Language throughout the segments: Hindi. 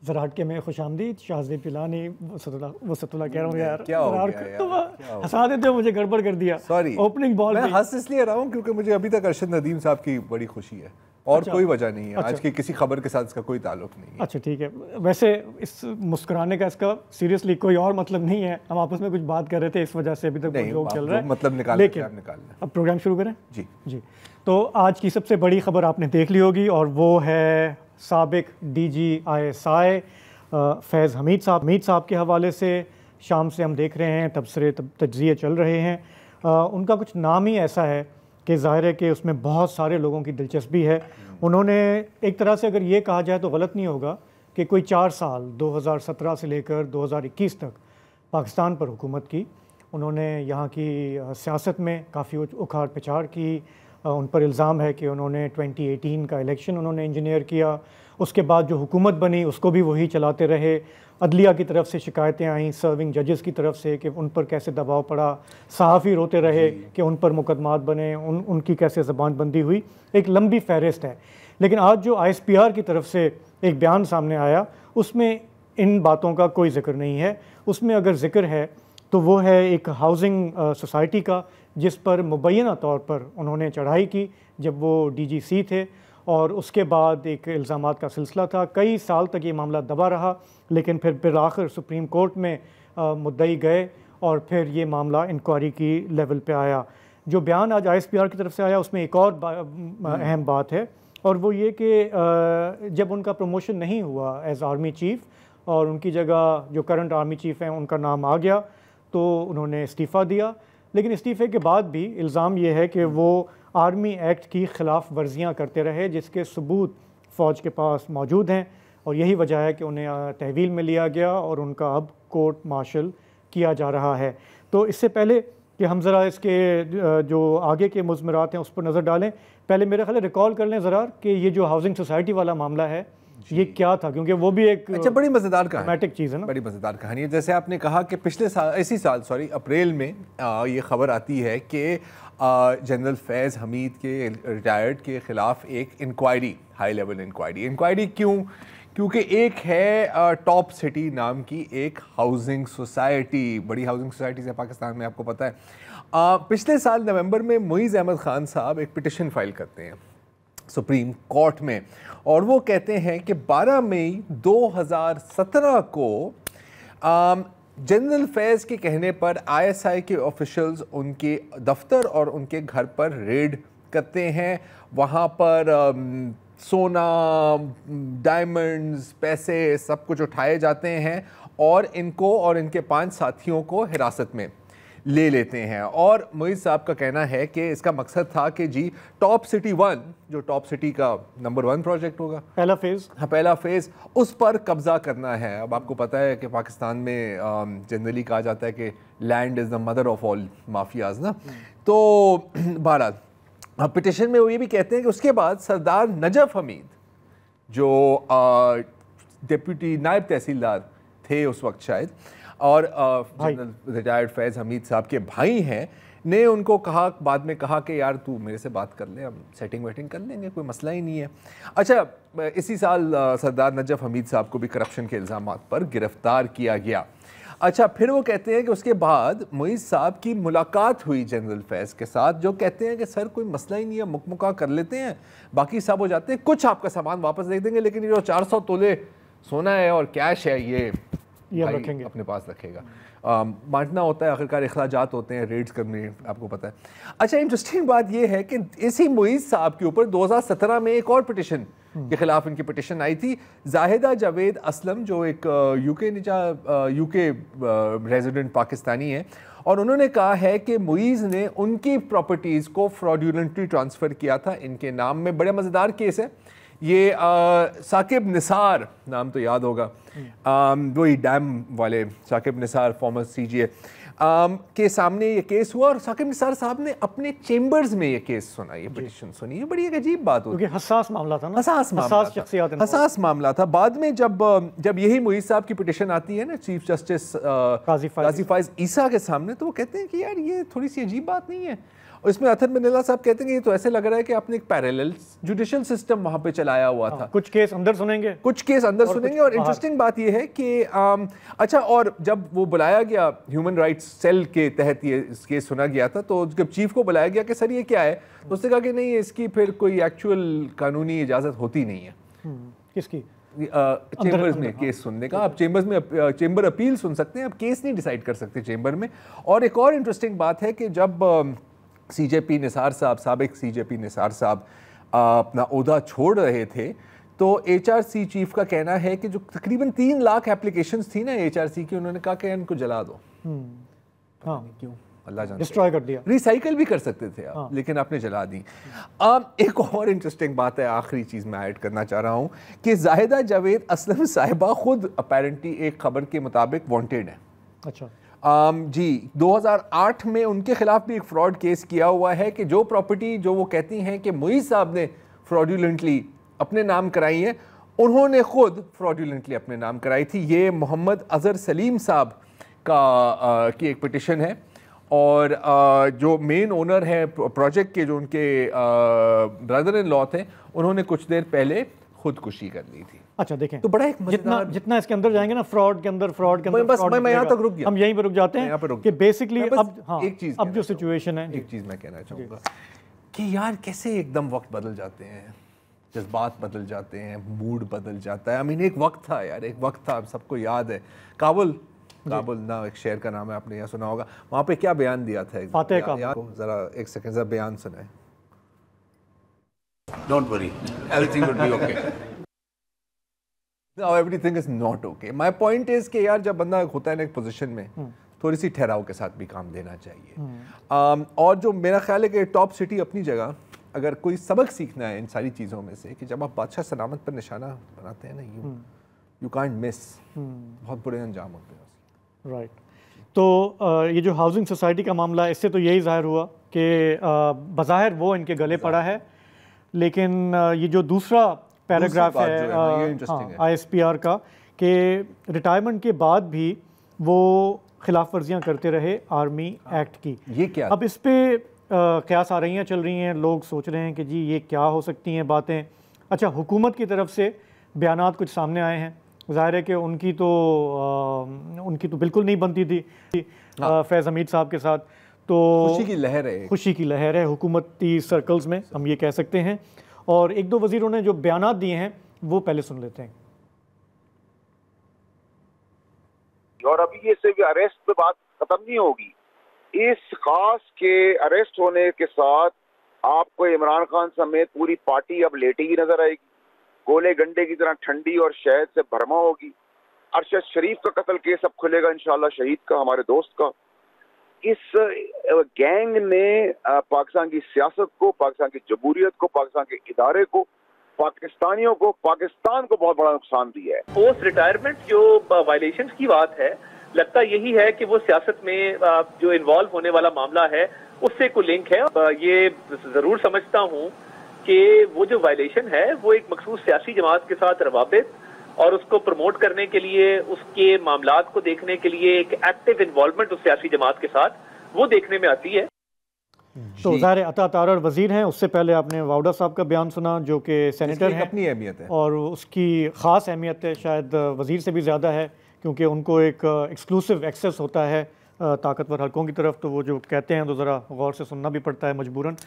जरा हट के मैं खुशामदीद शाहज़ेब पिलानी वसतुल्लाह कह रहा हूँ यार, क्या हो गया यार? तुम हंसा देते हो मुझे, गड़बड़ कर दिया। सॉरी, ओपनिंग बॉल मैं हंस इसलिए रहा हूँ क्योंकि मुझे अभी तक अरशद नदीम साहब की बड़ी खुशी है और अच्छा, कोई वजह नहीं है। अच्छा, आज की किसी खबर के साथ इसका कोई ताल्लुक नहीं है। अच्छा ठीक है। वैसे इस मुस्कुराने का इसका सीरियसली कोई और मतलब नहीं है, हम आपस में कुछ बात कर रहे थे इस वजह से अभी तक जोक चल रहा है, मतलब निकाल लेकिन अब प्रोग्राम शुरू करें। जी जी, तो आज की सबसे बड़ी खबर आपने देख ली होगी और वो है साबिक DG ISI फैज़ हमीद साहब के हवाले से शाम से हम देख रहे हैं तबसरे तज्ज़िये चल रहे हैं। उनका कुछ नाम ही ऐसा है कि ज़ाहिर है कि उसमें बहुत सारे लोगों की दिलचस्पी है। उन्होंने एक तरह से अगर ये कहा जाए तो गलत नहीं होगा कि कोई 4 साल 2017 से लेकर 2021 तक पाकिस्तान पर हुकूमत की। उन्होंने यहाँ की सियासत में काफ़ी उखाड़ पिछाड़ की। उन पर इल्ज़ाम है कि उन्होंने 2018 का इलेक्शन उन्होंने इंजीनियर किया, उसके बाद जो हुकूमत बनी उसको भी वही चलाते रहे। अदलिया की तरफ से शिकायतें आईं, सर्विंग जजेस की तरफ से कि उन पर कैसे दबाव पड़ा, सहाफ़ी रोते रहे कि उन पर मुकदमात बने, उनकी कैसे ज़बानबंदी हुई। एक लंबी फहरिस्त है। लेकिन आज जो ISPR की तरफ से एक बयान सामने आया उसमें इन बातों का कोई ज़िक्र नहीं है। उसमें अगर ज़िक्र है तो वो है एक हाउसिंग सोसाइटी का, जिस पर मुबैना तौर पर उन्होंने चढ़ाई की जब वो DGC थे, और उसके बाद एक इल्ज़ामात का सिलसिला था। कई साल तक ये मामला दबा रहा, लेकिन फिर आखिर सुप्रीम कोर्ट में मुद्दई गए और फिर ये मामला इंक्वायरी की लेवल पे आया। जो बयान आज ISPR की तरफ से आया उसमें एक और अहम बात है, और वो ये कि जब उनका प्रमोशन नहीं हुआ एज़ आर्मी चीफ़ और उनकी जगह जो करंट आर्मी चीफ़ हैं उनका नाम आ गया तो उन्होंने इस्तीफ़ा दिया। लेकिन इस्तीफ़े के बाद भी इल्ज़ाम ये है कि वो आर्मी एक्ट की ख़िलाफ़ वर्जियाँ करते रहे, जिसके सबूत फ़ौज के पास मौजूद हैं, और यही वजह है कि उन्हें तहवील में लिया गया और उनका अब कोर्ट मार्शल किया जा रहा है। तो इससे पहले कि हम ज़रा इसके जो आगे के मुज़मरात हैं उस पर नज़र डालें, पहले मेरा ख्याल है रिकॉल कर लें ज़रा कि ये जो हाउसिंग सोसाइटी वाला मामला है ये क्या था, क्योंकि वो भी एक अच्छा बड़ी मज़ेदार ड्रामेटिक चीज़ है ना, बड़ी मज़ेदार कहानी है। जैसे आपने कहा कि पिछले साल इसी साल अप्रैल में ये खबर आती है कि जनरल फैज़ हमीद के रिटायर्ड के ख़िलाफ़ एक इंक्वायरी, हाई लेवल इंक्वायरी क्यों? क्योंकि एक है टॉप सिटी नाम की एक हाउसिंग सोसाइटी, बड़ी हाउसिंग सोसाइटीज़ है पाकिस्तान में, आपको पता है। पिछले साल नवंबर में मुईज़ अहमद ख़ान साहब एक पिटिशन फ़ाइल करते हैं सुप्रीम कोर्ट में, और वो कहते हैं कि 12 मई 2017 को जनरल फैज़ के कहने पर ISI के ऑफिशियल्स उनके दफ्तर और उनके घर पर रेड करते हैं। वहाँ पर सोना, डायमंड्स, पैसे सब कुछ उठाए जाते हैं और इनको और इनके 5 साथियों को हिरासत में ले लेते हैं। और मुईज़ साहब का कहना है कि इसका मकसद था कि जी टॉप सिटी 1, जो टॉप सिटी का नंबर 1 प्रोजेक्ट होगा, पहला फेज़, उस पर कब्ज़ा करना है। अब आपको पता है कि पाकिस्तान में जनरली कहा जाता है कि land is the mother of all mafias ना। तो बहरहाल पिटिशन में वो ये भी कहते हैं कि उसके बाद सरदार नजफ हमीद जो डिप्टी नायब तहसीलदार थे उस वक्त शायद, और जनरल रिटायर्ड फैज़ हमीद साहब के भाई हैं, ने उनको कहा, बाद में कहा कि यार तू मेरे से बात कर ले, हम सेटिंग वेटिंग कर लेंगे, कोई मसला ही नहीं है। अच्छा, इसी साल सरदार नजफ हमीद साहब को भी करप्शन के इल्ज़ामात पर गिरफ्तार किया गया। अच्छा, फिर वो कहते हैं कि उसके बाद मुईज़ साहब की मुलाकात हुई जनरल फैज़ के साथ, जो कहते हैं कि सर कोई मसला ही नहीं है, मुकमुका कर लेते हैं, बाकी सब हो जाते हैं, कुछ आपका सामान वापस दे देंगे, लेकिन ये जो 400 तोले सोना है और कैश है ये रखेंगे, अपने पास रखेगा। बांटना होता है, आखिरकार अखराजात होते हैं रेड्स करने, आपको पता है। अच्छा, इंटरेस्टिंग बात यह है कि इसी मुईज़ साहब के ऊपर 2017 में एक और पिटिशन के खिलाफ इनकी पिटिशन आई थी। जाहिदा जावेद असलम जो एक यूके रेजिडेंट पाकिस्तानी है, और उन्होंने कहा है कि मुईज़ ने उनकी प्रॉपर्टीज़ को फ्रॉडुलेंटली ट्रांसफ़र किया था इनके नाम में। बड़ा मज़ेदार केस है ये। साकिब निसार नाम तो याद होगा, वही डैम वाले साकिब निसार, फॉर्मर CGA, के सामने ये केस हुआ और साकिब निसार साहब ने अपने चेंबर्स में ये केस सुना, ये पिटिशन सुनी। ये बड़ी एक अजीब बात होती है, क्योंकि हसास मामला था ना, हसास मामला था। बाद में जब यही मुईज़ साहब की पिटिशन आती है ना चीफ जस्टिस काजी फाइज ईसा के सामने, तो वो कहते हैं कि यार ये थोड़ी सी अजीब बात नहीं है। और इसमें अथर मनीला साहब कहते हैं कि ये तो ऐसे लग रहा है कि आपने एक पैरेलल जुडिशियल सिस्टम वहां पे चलाया हुआ था। कुछ केस अंदर सुनेंगे, और इंटरेस्टिंग बात ये है कि अच्छा, और जब वो बुलाया गया ह्यूमन राइट्स सेल के तहत ये केस सुना गया था, तो जब चीफ को बुलाया गया कि सर ये क्या है, तो उसने कहा कि नहीं, इसकी फिर कोई एक्चुअल कानूनी इजाजत होती नहीं है। किसकी? चेंबर्स में केस सुनने का। आप चेंबर्स में चेंबर अपील सुन सकते हैं, आप केस नहीं डिसाइड कर सकते चेंबर में। और एक और इंटरेस्टिंग बात है कि जब सीजेपी निसार साहब, साबिक सीजेपी निसार साहब अपना ओहदा छोड़ रहे थे, तो एचआरसी चीफ का कहना है कि जो तकरीबन 3 लाख एप्लीकेशंस थी ना एचआरसी की, उन्होंने कहा कि इनको जला दो। हाँ, क्यों? अल्लाह जानता है। डिस्ट्रॉय कर दिया। रिसाइकल भी कर सकते थे आप, लेकिन आपने जला दी। एक और इंटरेस्टिंग बात है, आखिरी चीज़ मैं ऐड करना चाह रहा हूँ कि जाहिदा जावेद असलम साहिबा खुद अपेरेंटली एक खबर के मुताबिक वांटेड है। अच्छा। जी, 2008 में उनके खिलाफ भी एक फ्रॉड केस किया हुआ है कि जो प्रॉपर्टी जो वो कहती हैं कि मुईज़ साहब ने फ्रॉडुलेंटली अपने नाम कराई है, उन्होंने खुद फ्रॉडुलेंटली अपने नाम कराई थी। ये मोहम्मद अजहर सलीम साहब की एक पिटिशन है, और जो मेन ओनर है प्रोजेक्ट के, जो उनके ब्रदर इन लॉ थे, उन्होंने कुछ देर पहले खुदकुशी कर ली थी। अच्छा, देखें तो बड़ा एक जितना इसके अंदर जाएंगे ना, फ्रॉड के अंदर बस मैं यहाँ तक रुक गया, हम यहीं पर रुक जाते हैं कि बेसिकली एक चीज, अब जो सिचुएशन है, एक चीज मैं कहना चाहूँगा कि यार कैसे एकदम वक्त बदल जाते हैं, जज्बात बदल जाते हैं, मूड बदल जाता है। आई मीन एक वक्त था यार, एक वक्त था, सबको याद है, काबुल ना एक शहर का नाम है, आपने यहाँ सुना होगा, वहाँ पे क्या बयान दिया था जरा एक सेकंड जरा बयान सुनाए। Don't worry, everything will be okay. No, everything is not okay. My point is कि यार जब बंदा होता है ना एक पोजीशन में, थोड़ी सी ठहराव के साथ भी काम देना चाहिए। और जो मेरा ख्याल है कि टॉप सिटी अपनी जगह, अगर कोई सबक सीखना है इन सारी चीज़ों में से, कि जब आप बादशाह सलामत पर निशाना बनाते हैं ना, यू कांट मिस, बहुत बुरे अंजाम होते हैं। राइट। तो ये जो हाउसिंग सोसाइटी का मामला है, इससे तो यही जाहिर हुआ कि बज़ाहिर वो इनके गले पड़ा है, लेकिन ये जो दूसरा पैराग्राफ है ISPR का, कि रिटायरमेंट के बाद भी वो खिलाफ वर्जियाँ करते रहे आर्मी एक्ट की। ये क्या? अब इस पे क़यास आ रही हैं, चल रही हैं, लोग सोच रहे हैं कि जी ये क्या हो सकती हैं बातें। अच्छा, हुकूमत की तरफ से बयानात कुछ सामने आए हैं, ज़ाहिर है कि उनकी तो बिल्कुल नहीं बनती थी फैज़ हमीद साहब के साथ, तो खुशी की लहर है हुकूमती सर्कल्स में, हम ये कह सकते हैं। और एक दो वजीरों ने जो बयानात दिए हैं वो पहले सुन लेते हैं। और अभी ये सिर्फ अरेस्ट पे बात खत्म नहीं होगी, इस खास के अरेस्ट होने के साथ आपको इमरान खान समेत पूरी पार्टी अब लेटी ही नजर आएगी, गोले गंडे की तरह ठंडी और शहद से भरमा होगी। अरशद शरीफ का कत्ल केस अब खुलेगा इंशाल्लाह, शहीद का, हमारे दोस्त का। इस गैंग ने पाकिस्तान की सियासत को, पाकिस्तान की जमहूरियत को, पाकिस्तान के इदारे को, पाकिस्तानियों को, पाकिस्तान को बहुत बड़ा नुकसान दिया है। पोस्ट रिटायरमेंट जो वायलेशंस की बात है, लगता यही है कि वो सियासत में जो इन्वॉल्व होने वाला मामला है उससे कोई लिंक है। ये जरूर समझता हूँ कि वो जो वायलेशन है वो एक मखसूस सियासी जमात के साथ रवाबित और उसको प्रमोट करने के लिए, उसके मामलात को देखने के लिए एक एक्टिव इन्वॉल्वमेंट उस सियासी जमात के साथ वो देखने में आती है। तो ज़ाहिर अता तारर वज़ीर हैं, उससे पहले आपने वाउडा साहब का बयान सुना जो कि सेनेटर हैं, अपनी अहमियत है और उसकी ख़ास अहमियत है, शायद वज़ीर से भी ज़्यादा है, क्योंकि उनको एक एक्सक्लूसिव एक्सेस होता है ताकतवर हलकों की तरफ, तो वो जो कहते हैं तो ज़रा गौर से सुनना भी पड़ता है मजबूरन।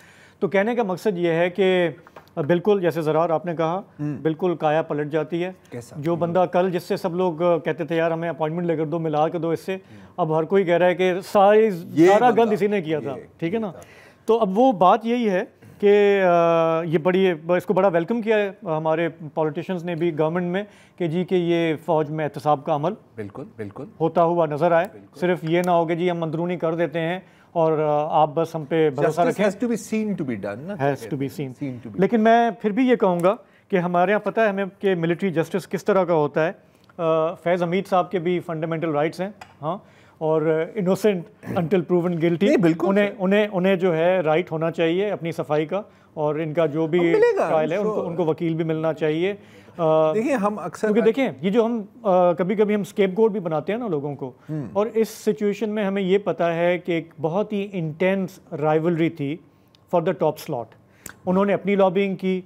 तो कहने का मकसद ये है कि बिल्कुल जैसे ज़रार आपने कहा, बिल्कुल काया पलट जाती है। जो बंदा कल जिससे सब लोग कहते थे यार हमें अपॉइंटमेंट लेकर दो, मिला के दो इससे, अब हर कोई कह रहा है कि सारा गंद इसी ने किया था, ठीक है ना। तो अब वो बात यही है कि ये इसको बड़ा वेलकम किया है हमारे पॉलिटिशियंस ने भी, गवर्नमेंट में, कि जी कि ये फ़ौज में एहतसाब का अमल बिल्कुल होता हुआ नज़र आए। सिर्फ ये ना हो कि जी हम अंदरूनी कर देते हैं और आप बस हम पे भरोसा रखें। has to be seen to be done, has to be seen. लेकिन मैं फिर भी ये कहूँगा कि हमारे यहाँ पता है हमें कि मिलिट्री जस्टिस किस तरह का होता है। फैज़ हमीद साहब के भी फंडामेंटल राइट्स हैं, हाँ, और इनोसेंट अंटिल प्रूवन गिल्टी। उन्हें जो है राइट होना चाहिए अपनी सफाई का, और इनका जो भी ट्रायल है उनको वकील भी मिलना चाहिए। देखिए हम अक्सर, क्योंकि देखें ये जो हम कभी कभी हम स्केपगोट भी बनाते हैं ना लोगों को, और इस सिचुएशन में हमें ये पता है कि एक बहुत ही इंटेंस राइवलरी थी फॉर द टॉप स्लॉट। उन्होंने अपनी लॉबिंग की,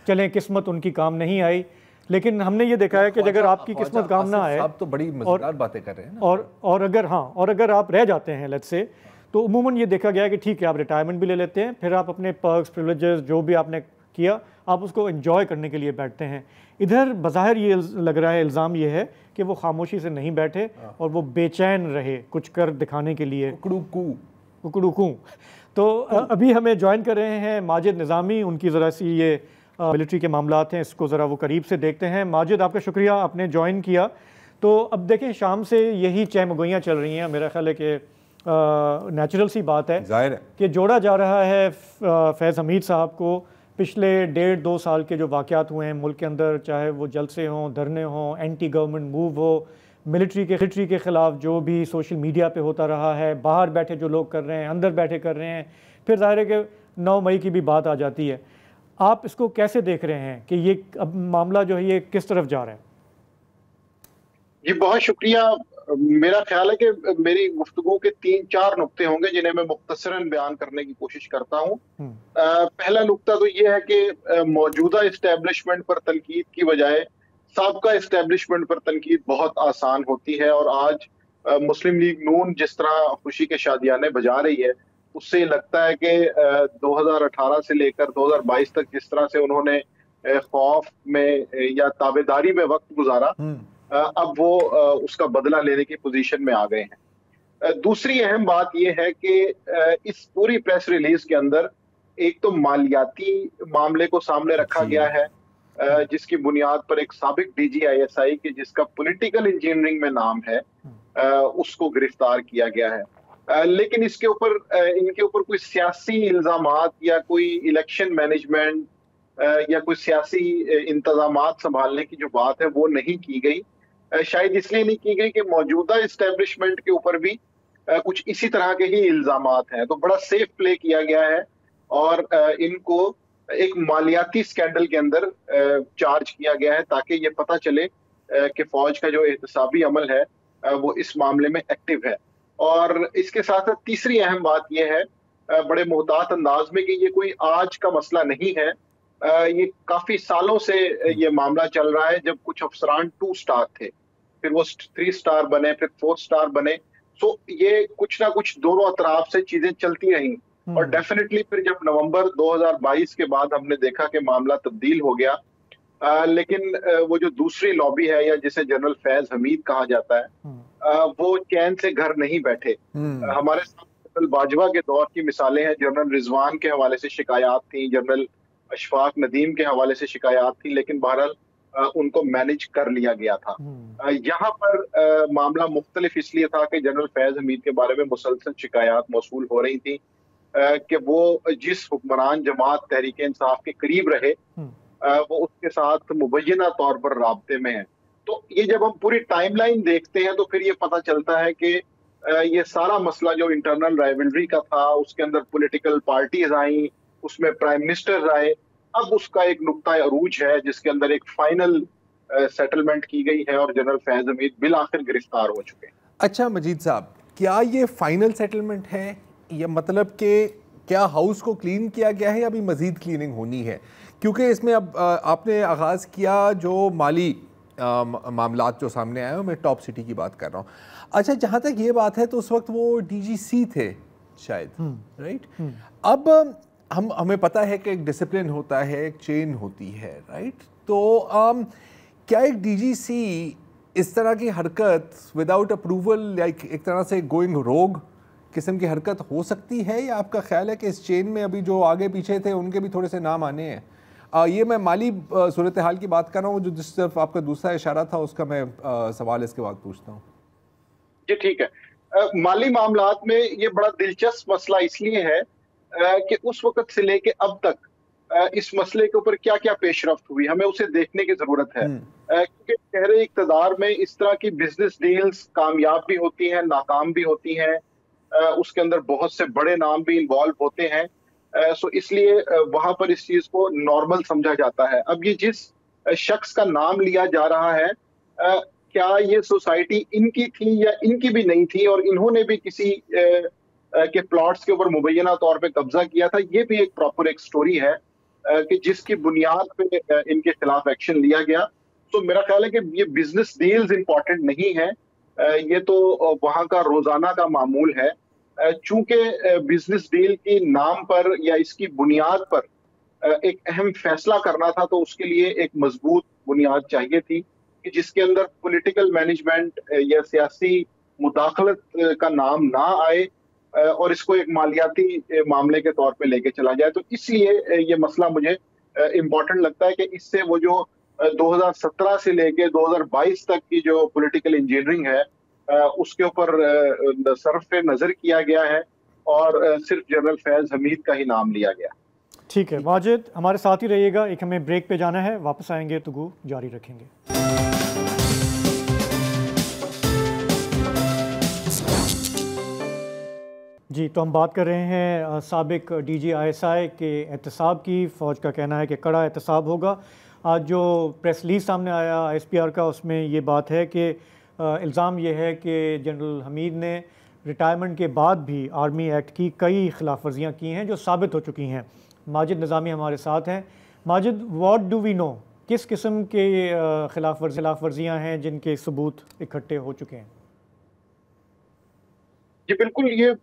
चलें किस्मत उनकी काम नहीं आई, लेकिन हमने ये देखा है कि अगर आपकी किस्मत काम ना आए, आप तो बड़ी मजेदार बातें कर रहे हैं ना, और अगर आप रह जाते हैं लेट्स से, तो उमूमन ये देखा गया है कि ठीक है आप रिटायरमेंट भी ले लेते हैं, फिर आप अपने पर्क्स प्रिविलेजेस जो भी आपने किया आप उसको एंजॉय करने के लिए बैठते हैं। इधर बज़ाहिर ये लग रहा है, इल्ज़ाम ये है कि वो खामोशी से नहीं बैठे और वो बेचैन रहे कुछ कर दिखाने के लिए, कुकड़ू। तो अभी हमें ज्वाइन कर रहे हैं माजिद निज़ामी, उनकी ज़रा सी ये मिलिट्री के मामलात हैं, इसको ज़रा वो करीब से देखते हैं। माजिद आपका शुक्रिया, आपने ज्वाइन किया। तो अब देखें शाम से यही चहमगोइयाँ चल रही हैं, मेरा ख्याल है कि नेचुरल सी बात है, जाहिर है कि जोड़ा जा रहा है फैज़ हमीद साहब को पिछले 1.5-2 साल के जो वाक़यात हुए हैं मुल्क के अंदर, चाहे वो जलसे हों, धरने हों, एंटी गवर्नमेंट मूव हो, मिलिट्री के ख़िलाफ़ जो भी सोशल मीडिया पे होता रहा है, बाहर बैठे जो लोग कर रहे हैं, अंदर बैठे कर रहे हैं, फिर ज़ाहिर है कि 9 मई की भी बात आ जाती है। आप इसको कैसे देख रहे हैं कि ये अब मामला जो है ये किस तरफ जा रहा है? जी बहुत शुक्रिया। मेरा ख्याल है कि मेरी गुफ्तगू के 3-4 नुक्ते होंगे जिन्हें मैं मुख्तसरन बयान करने की कोशिश करता हूँ। पहला नुक्ता तो ये है कि मौजूदा इस्टेब्लिशमेंट पर तनकीद की बजाय साबका इस्टेब्लिशमेंट पर तनकीद बहुत आसान होती है, और आज मुस्लिम लीग नून जिस तरह खुशी के शादियाने बजा रही है, उससे लगता है कि 2018 से लेकर 2022 तक जिस तरह से उन्होंने खौफ में या ताबेदारी में वक्त गुजारा, अब वो उसका बदला लेने की पोजीशन में आ गए हैं। दूसरी अहम बात यह है कि इस पूरी प्रेस रिलीज के अंदर एक तो मालियाती मामले को सामने रखा गया है, जिसकी बुनियाद पर एक साबिक DGISI के जिसका पॉलिटिकल इंजीनियरिंग में नाम है, उसको गिरफ्तार किया गया है। लेकिन इसके ऊपर इनके ऊपर कोई सियासी इल्जामात या कोई इलेक्शन मैनेजमेंट या कोई सियासी इंतजामात संभालने की जो बात है वो नहीं की गई। शायद इसलिए नहीं की गई कि मौजूदा इस्टेब्लिशमेंट के ऊपर भी कुछ इसी तरह के ही इल्जामात हैं, तो बड़ा सेफ प्ले किया गया है और इनको एक मालियाती स्कैंडल के अंदर चार्ज किया गया है, ताकि ये पता चले कि फौज का जो एहतसाबी अमल है वो इस मामले में एक्टिव है। और इसके साथ साथ तीसरी अहम बात यह है, बड़े मोहतात अंदाज में, कि ये कोई आज का मसला नहीं है, ये काफी सालों से ये मामला चल रहा है। जब कुछ अफसरान 2 स्टार थे, फिर वो 3 स्टार बने, फिर 4 स्टार बने, तो ये कुछ ना कुछ दोनों अतराफ से चीजें चलती रही। और डेफिनेटली फिर जब नवंबर 2022 के बाद हमने देखा कि मामला तब्दील हो गया, लेकिन वो जो दूसरी लॉबी है, या जिसे जनरल फैज हमीद कहा जाता है, वो चैन से घर नहीं बैठे। हमारे साथ जनरल बाजवा के दौर की मिसालें हैं, जनरल रिजवान के हवाले से शिकायत थी, जनरल अशफाक नदीम के हवाले से शिकायत थी, लेकिन बहरहाल उनको मैनेज कर लिया गया था। यहाँ पर मामला मुख्तलिफ इसलिए था कि जनरल फैज हमीद के बारे में मुसलसल शिकायत मौसूल हो रही थी कि वो जिस हुक्मरान जमात तहरीक इंसाफ के करीब रहे, वो उसके साथ मुबैना तौर पर राब्ते में है। तो ये जब हम पूरी टाइमलाइन देखते हैं तो फिर ये पता चलता है कि ये सारा मसला जो इंटरनल राइवलरी का था, उसके अंदर पॉलिटिकल पार्टीज आई, उसमें प्राइम मिनिस्टर आए, अब उसका एक नुक्ता अरूज है जिसके अंदर एक फाइनल सेटलमेंट की गई है और जनरल फैज हमीद बिल आखिर गिरफ्तार हो चुके हैं। अच्छा मजीद साहब, क्या ये फाइनल सेटलमेंट है, या मतलब कि क्या हाउस को क्लीन किया गया है या अभी मजीद क्लीनिंग होनी है? क्योंकि इसमें अब आपने आगाज़ किया जो माली मामलात जो सामने आए, मैं टॉप सिटी की बात कर रहा हूँ। अच्छा, जहाँ तक ये बात है तो उस वक्त वो DGC थे शायद, राइट? अब हमें पता है कि एक डिसिप्लिन होता है, एक चेन होती है, राइट? तो क्या एक DGC इस तरह की हरकत विदाउट अप्रूवल, लाइक एक तरह से गोइंग रोग किस्म की हरकत हो सकती है, या आपका ख्याल है कि इस चेन में अभी जो आगे पीछे थे उनके भी थोड़े से नाम आने हैं? ये मैं माली सूरत हाल की बात कर रहा हूँ, जो जिस तरफ आपका दूसरा इशारा था उसका मैं सवाल इसके बाद पूछता हूँ। जी ठीक है। माली मामलात में ये बड़ा दिलचस्प मसला इसलिए है कि उस वक्त से लेके अब तक इस मसले के ऊपर क्या क्या पेशरफ्त हुई, हमें उसे देखने की जरूरत है। क्योंकि शहरे इक़्तिदार में इस तरह की बिजनेस डील्स कामयाब भी होती हैं, नाकाम भी होती हैं, उसके अंदर बहुत से बड़े नाम भी इन्वॉल्व होते हैं। सो इसलिए वहां पर इस चीज को नॉर्मल समझा जाता है। अब ये जिस शख्स का नाम लिया जा रहा है, क्या ये सोसाइटी इनकी थी या इनकी भी नहीं थी और इन्होंने भी किसी के प्लॉट्स के ऊपर मुबैना तौर पे कब्जा किया था, ये भी एक प्रॉपर एक स्टोरी है कि जिसकी बुनियाद पे इनके खिलाफ एक्शन लिया गया। तो मेरा ख्याल है कि ये बिजनेस डील्स इंपॉर्टेंट नहीं है, ये तो वहां का रोजाना का मामूल है। चूंकि बिजनेस डील की नाम पर या इसकी बुनियाद पर एक अहम फैसला करना था, तो उसके लिए एक मजबूत बुनियाद चाहिए थी कि जिसके अंदर पॉलिटिकल मैनेजमेंट या सियासी मुदाखलत का नाम ना आए और इसको एक मालियाती मामले के तौर पे लेके चला जाए। तो इसलिए ये मसला मुझे इम्पोर्टेंट लगता है कि इससे वो जो 2017 से लेके 2022 तक की जो पॉलिटिकल इंजीनियरिंग है उसके ऊपर सरफ नजर किया गया है और सिर्फ जनरल फैज हमीद का ही नाम लिया गया। ठीक है माजिद, हमारे साथ ही रहिएगा, एक हमें ब्रेक पे जाना है, वापस आएंगे तो गु जारी रखेंगे। जी, तो हम बात कर रहे हैं साबिक डीजी ISI के एहतसाब की। फ़ौज का कहना है कि कड़ा एहतसाब होगा। आज जो प्रेस रिलीज सामने आया ISPR का, उसमें ये बात है कि इल्ज़ाम ये है कि जनरल हमीद ने रिटायरमेंट के बाद भी आर्मी एक्ट की कई खिलाफ वर्जियाँ की हैं जो साबित हो चुकी हैं। माजिद निज़ामी हमारे साथ हैं। Majid, what do we know, किस किस्म के खिलाफ वर्जियाँ हैं जिनके सबूत इकट्ठे हो चुके हैं? जी बिल्कुल, ये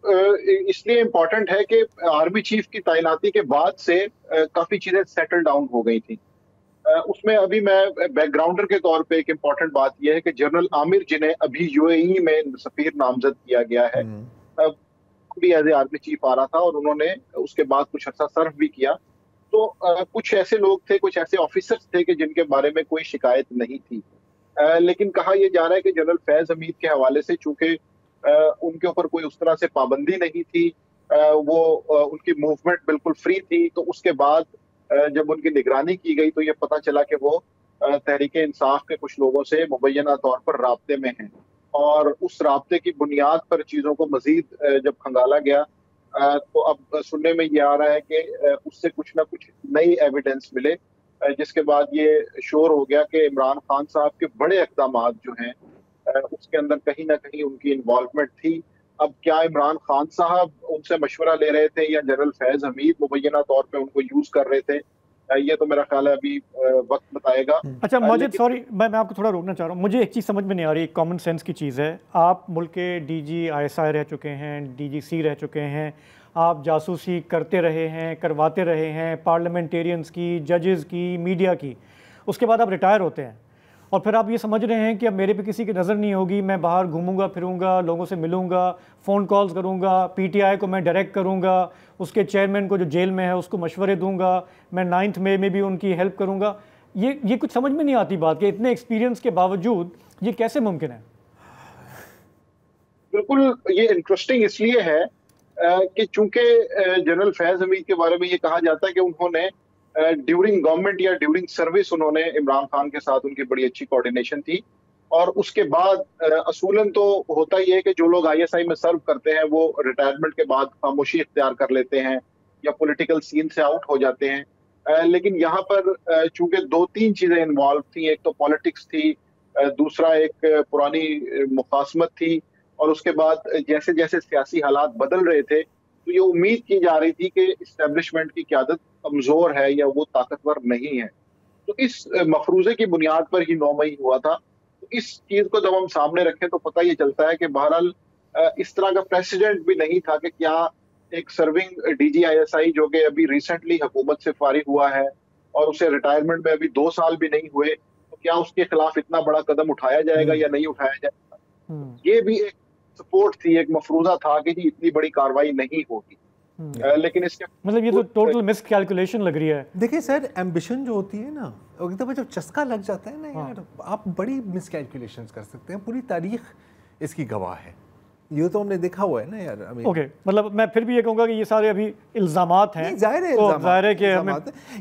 इसलिए इम्पोर्टेंट है कि आर्मी चीफ की तैनाती के बाद से काफ़ी चीज़ें सेटल डाउन हो गई थी। उसमें अभी मैं बैकग्राउंडर के तौर पे एक इम्पॉर्टेंट बात यह है कि जनरल आमिर, जिन्हें अभी UAE में सफीर नामजद किया गया है, भी एज ए आर्मी चीफ आ रहा था और उन्होंने उसके बाद कुछ अर्सा सर्व भी किया। तो कुछ ऐसे लोग थे, कुछ ऐसे ऑफिसर्स थे कि जिनके बारे में कोई शिकायत नहीं थी, लेकिन कहा यह जा रहा है कि जनरल फैज हमीद के हवाले से चूंकि उनके ऊपर कोई उस तरह से पाबंदी नहीं थी, वो उनकी मूवमेंट बिल्कुल फ्री थी, तो उसके बाद जब उनकी निगरानी की गई तो ये पता चला कि वो तहरीके इंसाफ के कुछ लोगों से मुबैना तौर पर राब्ते में हैं और उस राब्ते की बुनियाद पर चीज़ों को मजीद जब खंगाला गया तो अब सुनने में ये आ रहा है कि उससे कुछ ना कुछ नई एविडेंस मिले, जिसके बाद ये शोर हो गया कि इमरान खान साहब के बड़े इक़दामात जो हैं उसके अंदर कहीं ना कहीं उनकी इन्वॉल्वमेंट थी। अब क्या इमरान खान साहब उनसे मशवरा ले रहे थे या जनरल फैज हमीद मुबैना तौर पे उनको यूज कर रहे थे, ये तो मेरा ख्याल है अभी वक्त बताएगा। अच्छा माजिद, सॉरी मैं आपको थोड़ा रोकना चाह रहा हूँ, मुझे एक चीज़ समझ में नहीं आ रही, कॉमन सेंस की चीज़ है। आप मुल्क के DG ISI रह चुके हैं, DGC रह चुके हैं, आप जासूसी करते रहे हैं, करवाते रहे हैं, पार्लियामेंटेरियंस की, जजेस की, मीडिया की, उसके बाद आप रिटायर होते हैं और फिर आप ये समझ रहे हैं कि अब मेरे पे किसी की नज़र नहीं होगी, मैं बाहर घूमूंगा फिरूंगा, लोगों से मिलूंगा, फ़ोन कॉल्स करूंगा, PTI को मैं डायरेक्ट करूंगा, उसके चेयरमैन को जो जेल में है उसको मशवरे दूंगा, मैं 9 मई में भी उनकी हेल्प करूंगा। ये कुछ समझ में नहीं आती बात कि इतने एक्सपीरियंस के बावजूद ये कैसे मुमकिन है? बिल्कुल, ये इंटरेस्टिंग इसलिए है कि चूंकि जनरल फैज हमीद के बारे में ये कहा जाता है कि उन्होंने ड्यूरिंग गवर्नमेंट या ड्यूरिंग सर्विस उन्होंने इमरान खान के साथ उनकी बड़ी अच्छी कोऑर्डिनेशन थी और उसके बाद असूलन तो होता ही है कि जो लोग ISI में सर्व करते हैं वो रिटायरमेंट के बाद खामोशी इख्तियार कर लेते हैं या पॉलिटिकल सीन से आउट हो जाते हैं, लेकिन यहाँ पर चूंकि 2-3 चीजें इन्वॉल्व थी, एक तो पॉलिटिक्स थी, दूसरा एक पुरानी मुखासमत थी और उसके बाद जैसे जैसे सियासी हालात बदल रहे थे तो ये उम्मीद की जा रही थी कि इस्टेब्लिशमेंट की क़यादत कमजोर है या वो ताकतवर नहीं है। तो इस मफरूजे की बुनियाद पर ही 9 मई हुआ था। तो इस चीज को जब हम सामने रखें तो पता ये चलता है कि बहरहाल इस तरह का प्रेसिडेंट भी नहीं था कि क्या एक सर्विंग DG ISI जो कि अभी रिसेंटली हुकूमत से फारिग हुआ है और उसे रिटायरमेंट में अभी 2 साल भी नहीं हुए, तो क्या उसके खिलाफ इतना बड़ा कदम उठाया जाएगा या नहीं उठाया जाएगा। ये भी एक सपोर्ट थी, एक मफरूजा था कि जी इतनी बड़ी कार्रवाई नहीं होगी, लेकिन इसके मतलब ये तो टोटल मिसकैलकुलेशन लग रही है। देखिए सर, एम्बिशन जो होती है ना, एकदम जब चस्का लग जाता है ना यार, आप बड़ी मिसकैलकुलेशंस कर सकते हैं, पूरी तारीख इसकी गवाह है। ये तो हमने देखा हुआ है ना यार। ओके, मतलब मैं फिर भी ये कहूँगा कि ये सारे अभी इल्ज़ामात हैं। जाहिर है, तो जाहिर है कि हमें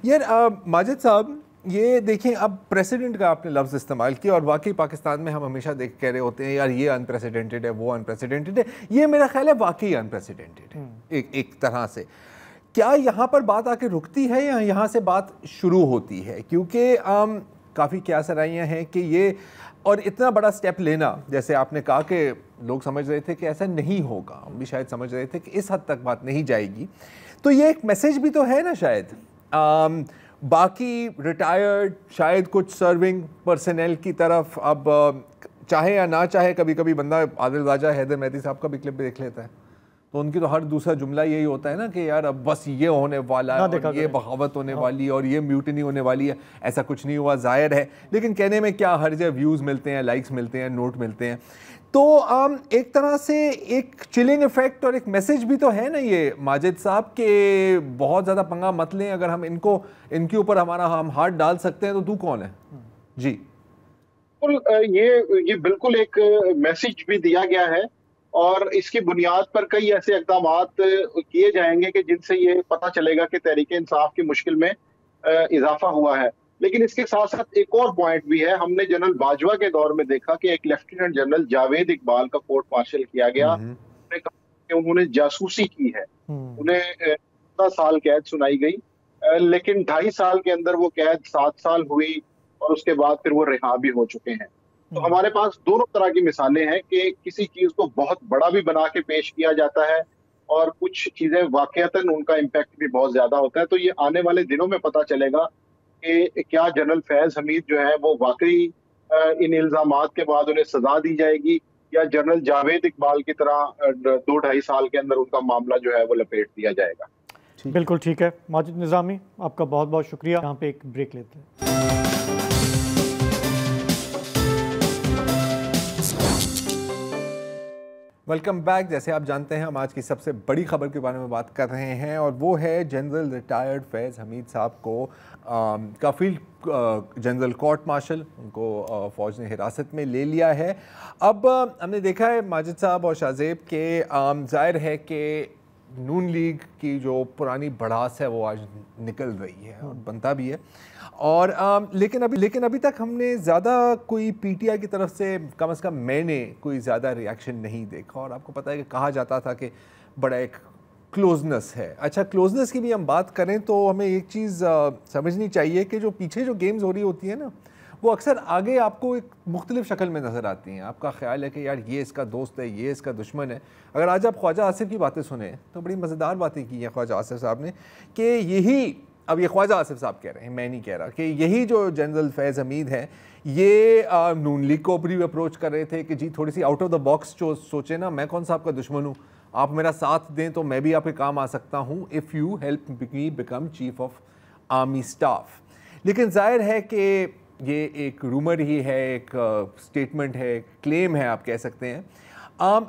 यार माजिद साहब ये देखें, अब प्रेसिडेंट का आपने लफ्ज़ इस्तेमाल किया और वाकई पाकिस्तान में हम हमेशा कह रहे होते हैं यार ये अनप्रेसिडेंटेड है, वो अनप्रेसिडेंटेड है। ये मेरा ख्याल है वाकई अनप्रेसिडेंटेड है एक तरह से। क्या यहाँ पर बात आके रुकती है या यहाँ से बात शुरू होती है? क्योंकि काफ़ी क्या सराहियाँ हैं कि ये और इतना बड़ा स्टेप लेना, जैसे आपने कहा कि लोग समझ रहे थे कि ऐसा नहीं होगा, हम भी शायद समझ रहे थे कि इस हद तक बात नहीं जाएगी, तो ये एक मैसेज भी तो है ना शायद बाकी रिटायर्ड, शायद कुछ सर्विंग पर्सनल की तरफ। अब चाहे या ना चाहे, कभी कभी बंदा आदिल राजा हैदर मेहदी साहब का भी क्लिप देख लेता है, तो उनकी तो हर दूसरा जुमला यही होता है ना कि यार अब बस ये होने वाला है और ये बगावत होने वाली है और ये म्यूटनी होने वाली है। ऐसा कुछ नहीं हुआ, जाहिर है, लेकिन कहने में क्या हर्ज है, व्यूज़ मिलते हैं, लाइक्स मिलते हैं, नोट मिलते हैं। तो एक तरह से एक चिलिंग इफेक्ट और एक मैसेज भी तो है ना ये माजिद साहब के, बहुत ज़्यादा पंगा मत लें, अगर हम इनके ऊपर हम हाथ डाल सकते हैं तो तू कौन है। जी ये बिल्कुल एक मैसेज भी दिया गया है और इसकी बुनियाद पर कई ऐसे इक़दाम किए जाएंगे कि जिनसे ये पता चलेगा कि तहरीक इंसाफ की मुश्किल में इजाफा हुआ है। लेकिन इसके साथ साथ एक और पॉइंट भी है। हमने जनरल बाजवा के दौर में देखा कि एक लेफ्टिनेंट जनरल जावेद इकबाल का कोर्ट मार्शल किया गया, उन्होंने जासूसी की है, उन्हें 14 साल कैद सुनाई गई, लेकिन 2.5 साल के अंदर वो कैद 7 साल हुई और उसके बाद फिर वो रिहा भी हो चुके हैं। तो हमारे पास दोनों तरह की मिसालें हैं कि किसी चीज को बहुत बड़ा भी बना के पेश किया जाता है और कुछ चीजें वाकईतन उनका इम्पैक्ट भी बहुत ज्यादा होता है। तो ये आने वाले दिनों में पता चलेगा कि क्या जनरल फैज हमीद जो है वो वाकई इन इल्जामात के बाद उन्हें सजा दी जाएगी या जनरल जावेद इकबाल की तरह 2-2.5 साल के अंदर उनका मामला जो है वो लपेट दिया जाएगा। बिल्कुल ठीक है माजिद निज़ामी, आपका बहुत बहुत शुक्रिया। यहाँ पे एक ब्रेक लेते हैं। Welcome back. जैसे आप जानते हैं हम आज की सबसे बड़ी खबर के बारे में बात कर रहे हैं और वो है जनरल रिटायर्ड फैज़ हमीद साहब को का फील्ड जनरल कोर्ट मार्शल, उनको फ़ौज ने हिरासत में ले लिया है। अब हमने देखा है माजिद साहब और शाहजेब के ज़ाहिर है कि नून लीग की जो पुरानी भड़ास है वो आज निकल रही है और बनता भी है। और लेकिन अभी तक हमने ज़्यादा कोई पीटीआई की तरफ से कम से कम मैंने कोई ज़्यादा रिएक्शन नहीं देखा। और आपको पता है कि कहा जाता था कि बड़ा एक क्लोजनेस है। अच्छा, क्लोजनेस की भी हम बात करें तो हमें एक चीज़ समझनी चाहिए कि जो पीछे जो गेम्स हो रही होती है ना, वो अक्सर आगे आपको एक मुख्तलिफ शक्ल में नज़र आती हैं। आपका ख्याल है कि यार ये इसका दोस्त है, ये इसका दुश्मन है। अगर आज आप ख्वाजा आसिफ की बातें सुने तो बड़ी मज़ेदार बातें की हैं ख्वाजा आसिफ साहब ने कि यही, अब ये ख्वाजा आसिफ साहब कह रहे हैं, मैं नहीं कह रहा, कि यही जो जनरल फैज़ हमीद हैं ये नून लीग को भी अप्रोच कर रहे थे कि जी थोड़ी सी आउट ऑफ द बॉक्स जो सोचे ना, मैं कौन सा आपका दुश्मन हूँ, आप मेरा साथ दें तो मैं भी आपके काम आ सकता हूँ, if you help me become chief of army staff. लेकिन जाहिर है कि ये एक रूमर ही है, एक स्टेटमेंट है, एक क्लेम है, आप कह सकते हैं।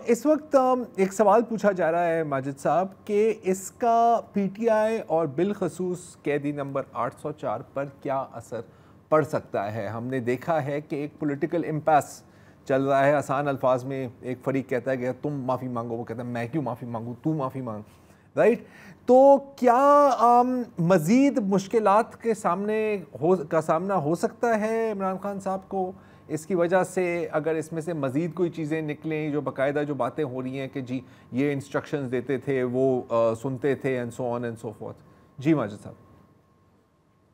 इस वक्त एक सवाल पूछा जा रहा है माजिद साहब कि इसका पीटीआई और बिलखसूस कैदी नंबर 804 पर क्या असर पड़ सकता है। हमने देखा है कि एक पॉलिटिकल इम्पास चल रहा है। आसान अल्फाज में एक फरीक कहता है कि तुम माफ़ी मांगो, वो कहता है मैं क्यों माफ़ी मांगूँ, तू माफ़ी मांग, राइट। तो क्या मज़ीद मुश्किलात के सामना हो सकता है इमरान खान साहब को इसकी वजह से, अगर इसमें से मज़ीद कोई चीज़ें निकलें, जो बाकायदा जो बातें हो रही हैं कि जी ये इंस्ट्रक्शंस देते थे, वो सुनते थे, and so on and so forth. जी माजिद साहब।